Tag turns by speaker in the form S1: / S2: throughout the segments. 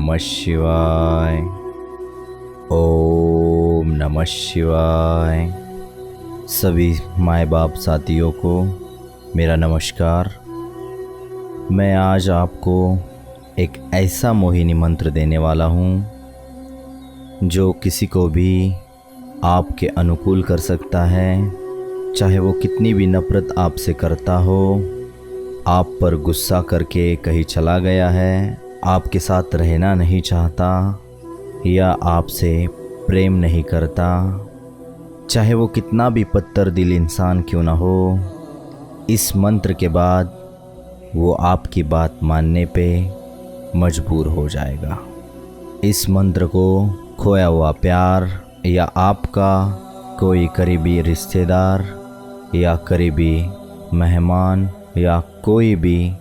S1: नमः शिवाय। ओम नमः शिवाय। सभी माँ बाप साथियों को मेरा नमस्कार। मैं आज आपको एक ऐसा मोहिनी मंत्र देने वाला हूँ जो किसी को भी आपके अनुकूल कर सकता है। चाहे वो कितनी भी नफ़रत आपसे करता हो, आप पर गुस्सा करके कहीं चला गया है, आपके साथ रहना नहीं चाहता या आपसे प्रेम नहीं करता, चाहे वो कितना भी पत्थर दिल इंसान क्यों ना हो, इस मंत्र के बाद वो आपकी बात मानने पे मजबूर हो जाएगा। इस मंत्र को खोया हुआ प्यार या आपका कोई करीबी रिश्तेदार या करीबी मेहमान या कोई भी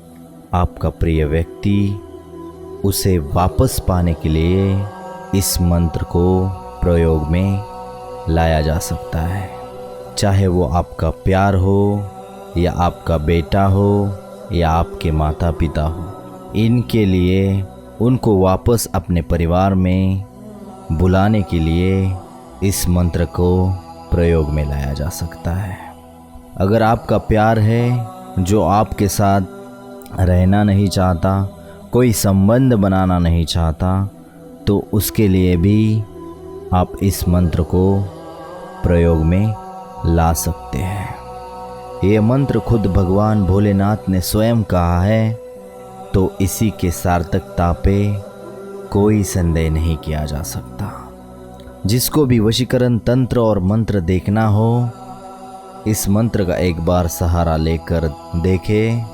S1: आपका प्रिय व्यक्ति, उसे वापस पाने के लिए इस मंत्र को प्रयोग में लाया जा सकता है। चाहे वो आपका प्यार हो या आपका बेटा हो या आपके माता पिता हो, इनके लिए उनको वापस अपने परिवार में बुलाने के लिए इस मंत्र को प्रयोग में लाया जा सकता है। अगर आपका प्यार है जो आपके साथ रहना नहीं चाहता, कोई संबंध बनाना नहीं चाहता, तो उसके लिए भी आप इस मंत्र को प्रयोग में ला सकते हैं। ये मंत्र खुद भगवान भोलेनाथ ने स्वयं कहा है, तो इसी के सार्थकता पे कोई संदेह नहीं किया जा सकता। जिसको भी वशीकरण तंत्र और मंत्र देखना हो, इस मंत्र का एक बार सहारा लेकर देखें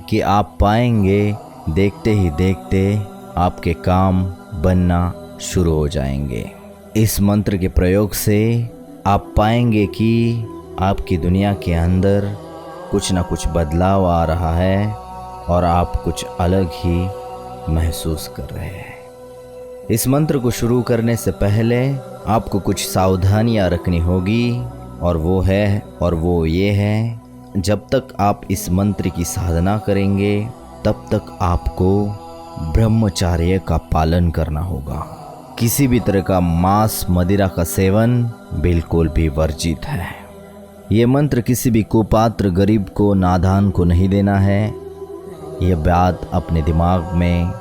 S1: कि आप पाएंगे, देखते ही देखते आपके काम बनना शुरू हो जाएंगे। इस मंत्र के प्रयोग से आप पाएंगे कि आपकी दुनिया के अंदर कुछ ना कुछ बदलाव आ रहा है और आप कुछ अलग ही महसूस कर रहे हैं। इस मंत्र को शुरू करने से पहले आपको कुछ सावधानियां रखनी होगी और वो ये है, जब तक आप इस मंत्र की साधना करेंगे तब तक आपको ब्रह्मचर्य का पालन करना होगा। किसी भी तरह का मांस मदिरा का सेवन बिल्कुल भी वर्जित है। ये मंत्र किसी भी कुपात्र गरीब को नादान को नहीं देना है। ये बात अपने दिमाग में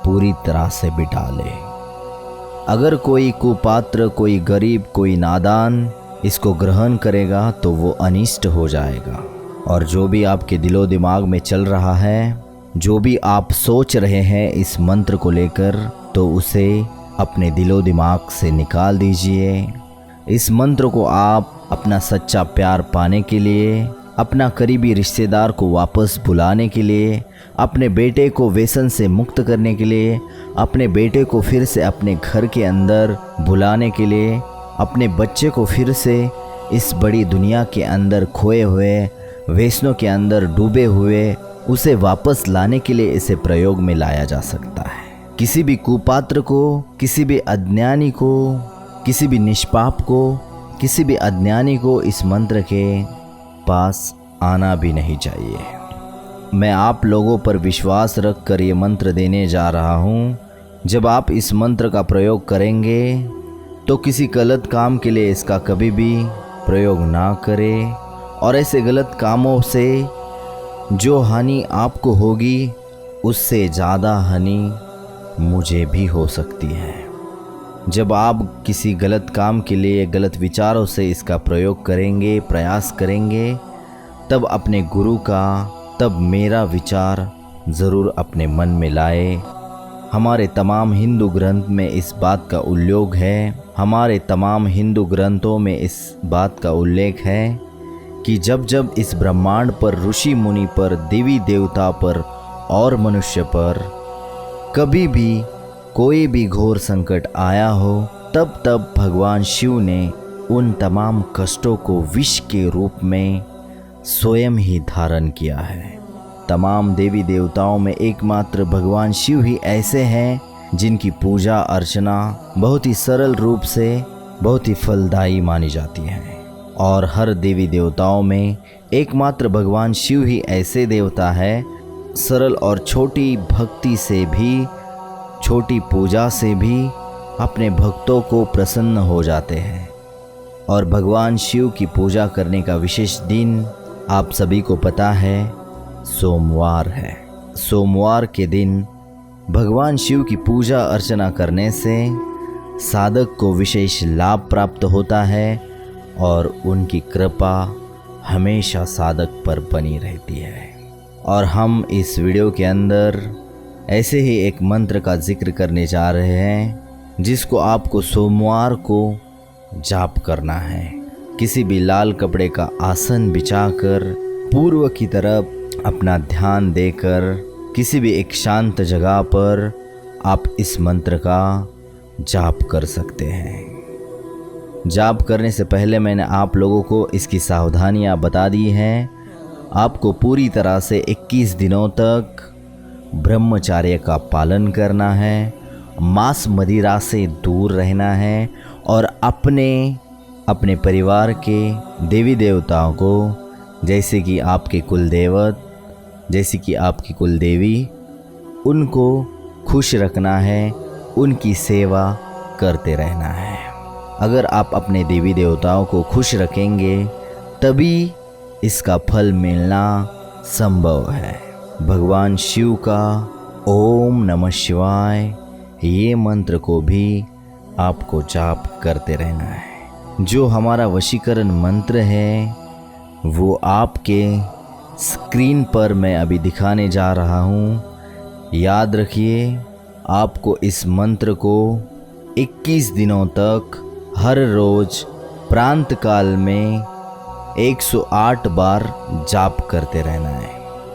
S1: पूरी तरह से बिठा ले। अगर कोई कुपात्र, कोई गरीब, कोई नादान इसको ग्रहण करेगा तो वो अनिष्ट हो जाएगा। और जो भी आपके दिलो दिमाग में चल रहा है, जो भी आप सोच रहे हैं इस मंत्र को लेकर, तो उसे अपने दिलो दिमाग से निकाल दीजिए। इस मंत्र को आप अपना सच्चा प्यार पाने के लिए, अपना करीबी रिश्तेदार को वापस बुलाने के लिए, अपने बेटे को व्यसन से मुक्त करने के लिए, अपने बेटे को फिर से अपने घर के अंदर बुलाने के लिए, अपने बच्चे को फिर से इस बड़ी दुनिया के अंदर खोए हुए, व्यसनों के अंदर डूबे हुए, उसे वापस लाने के लिए इसे प्रयोग में लाया जा सकता है। किसी भी कुपात्र को, किसी भी अज्ञानी को, किसी भी निष्पाप को, किसी भी अज्ञानी को इस मंत्र के पास आना भी नहीं चाहिए। मैं आप लोगों पर विश्वास रख कर ये मंत्र देने जा रहा हूँ। जब आप इस मंत्र का प्रयोग करेंगे तो किसी गलत काम के लिए इसका कभी भी प्रयोग ना करें, और ऐसे गलत कामों से जो हानि आपको होगी उससे ज़्यादा हानि मुझे भी हो सकती है। जब आप किसी गलत काम के लिए गलत विचारों से इसका प्रयोग करेंगे, प्रयास करेंगे, तब अपने गुरु का, तब मेरा विचार ज़रूर अपने मन में लाए। हमारे तमाम हिंदू ग्रंथ में इस बात का उल्लेख है, हमारे तमाम हिंदू ग्रंथों में इस बात का उल्लेख है कि जब जब इस ब्रह्मांड पर, ऋषि मुनि पर, देवी देवता पर और मनुष्य पर कभी भी कोई भी घोर संकट आया हो, तब तब भगवान शिव ने उन तमाम कष्टों को विष के रूप में स्वयं ही धारण किया है। तमाम देवी देवताओं में एकमात्र भगवान शिव ही ऐसे हैं जिनकी पूजा अर्चना बहुत ही सरल रूप से बहुत ही फलदायी मानी जाती है। और हर देवी देवताओं में एकमात्र भगवान शिव ही ऐसे देवता है, सरल और छोटी भक्ति से भी छोटी पूजा से भी अपने भक्तों को प्रसन्न हो जाते हैं। और भगवान शिव की पूजा करने का विशेष दिन आप सभी को पता है, सोमवार है। सोमवार के दिन भगवान शिव की पूजा अर्चना करने से साधक को विशेष लाभ प्राप्त होता है और उनकी कृपा हमेशा साधक पर बनी रहती है। और हम इस वीडियो के अंदर ऐसे ही एक मंत्र का जिक्र करने जा रहे हैं, जिसको आपको सोमवार को जाप करना है। किसी भी लाल कपड़े का आसन बिछाकर पूर्व की तरफ अपना ध्यान देकर किसी भी एक शांत जगह पर आप इस मंत्र का जाप कर सकते हैं। जाप करने से पहले मैंने आप लोगों को इसकी सावधानियां बता दी हैं। आपको पूरी तरह से 21 दिनों तक ब्रह्मचर्य का पालन करना है, मांस मदिरा से दूर रहना है और अपने परिवार के देवी देवताओं को, जैसे कि आपके कुलदेवत, जैसे कि आपकी कुलदेवी, उनको खुश रखना है, उनकी सेवा करते रहना है। अगर आप अपने देवी देवताओं को खुश रखेंगे तभी इसका फल मिलना संभव है। भगवान शिव का ओम नमः शिवाय ये मंत्र को भी आपको जाप करते रहना है। जो हमारा वशीकरण मंत्र है वो आपके स्क्रीन पर मैं अभी दिखाने जा रहा हूँ। याद रखिए, आपको इस मंत्र को 21 दिनों तक हर रोज प्रांत काल में 108 बार जाप करते रहना है।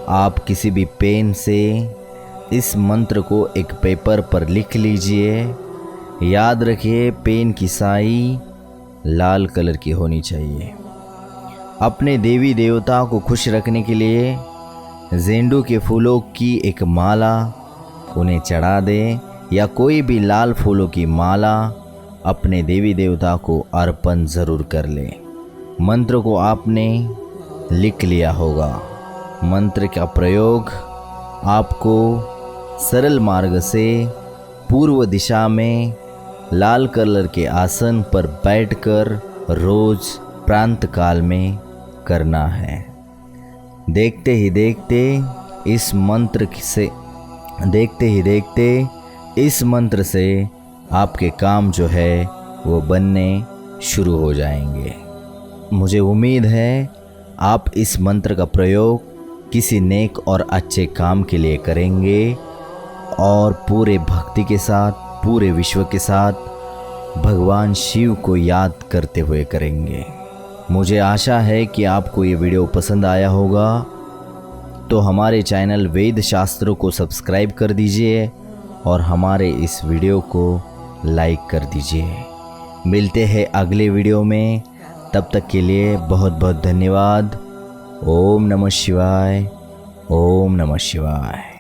S1: आप किसी भी पेन से इस मंत्र को एक पेपर पर लिख लीजिए। याद रखिए, पेन की स्याही लाल कलर की होनी चाहिए। अपने देवी देवता को खुश रखने के लिए गेंदू के फूलों की एक माला उन्हें चढ़ा दें या कोई भी लाल फूलों की माला अपने देवी देवता को अर्पण ज़रूर कर लें। मंत्र को आपने लिख लिया होगा। मंत्र का प्रयोग आपको सरल मार्ग से पूर्व दिशा में लाल कलर के आसन पर बैठकर रोज प्रांत काल में करना है। देखते ही देखते इस मंत्र से आपके काम जो है वो बनने शुरू हो जाएंगे। मुझे उम्मीद है आप इस मंत्र का प्रयोग किसी नेक और अच्छे काम के लिए करेंगे और पूरे भक्ति के साथ, पूरे विश्व के साथ भगवान शिव को याद करते हुए करेंगे। मुझे आशा है कि आपको ये वीडियो पसंद आया होगा, तो हमारे चैनल वेद शास्त्रों को सब्सक्राइब कर दीजिए और हमारे इस वीडियो को लाइक कर दीजिए। मिलते हैं अगले वीडियो में, तब तक के लिए बहुत बहुत धन्यवाद। ओम नमः शिवाय, ओम नमः शिवाय।